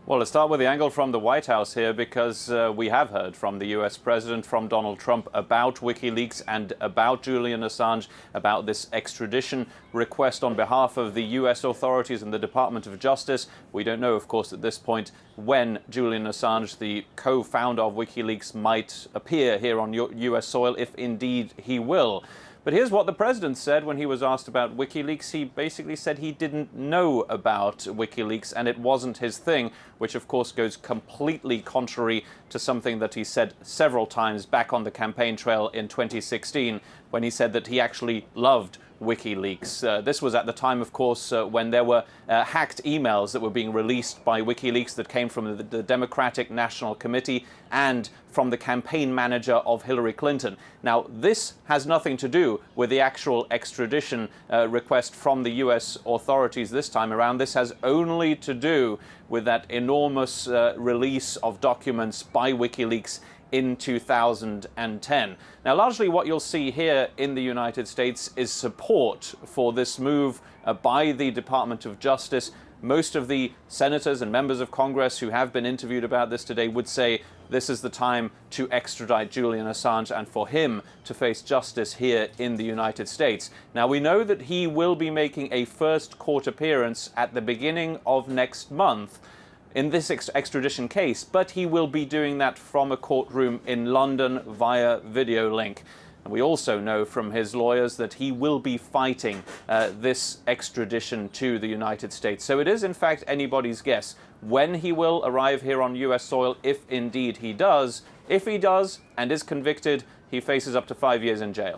Well, let's start with the angle from the White House here, because we have heard from the US President, from Donald Trump, about Wikileaks and about Julian Assange, about this extradition request on behalf of the US authorities and the Department of Justice. We don't know, of course, at this point when Julian Assange, the co-founder of Wikileaks, might appear here on US soil, if indeed he will. But here's what the president said when he was asked about Wikileaks. He basically said he didn't know about Wikileaks and it wasn't his thing, which of course goes completely contrary to something that he said several times back on the campaign trail in 2016, when he said that he actually loved Wikileaks. This was at the time, of course, when there were hacked emails that were being released by Wikileaks that came from the Democratic National Committee and from the campaign manager of Hillary Clinton. Now, this has nothing to do with the actual extradition request from the US authorities this time around. This has only to do with that enormous release of documents by Wikileaks in 2010. Now, largely what you'll see here in the United States is support for this move by the Department of Justice. Most of the senators and members of Congress who have been interviewed about this today would say this is the time to extradite Julian Assange and for him to face justice here in the United States. Now, we know that he will be making a first court appearance at the beginning of next month in this extradition case, but he will be doing that from a courtroom in London via video link. And we also know from his lawyers that he will be fighting this extradition to the United States. So it is, in fact, anybody's guess when he will arrive here on US soil, if indeed he does. If he does and is convicted, he faces up to 5 years in jail.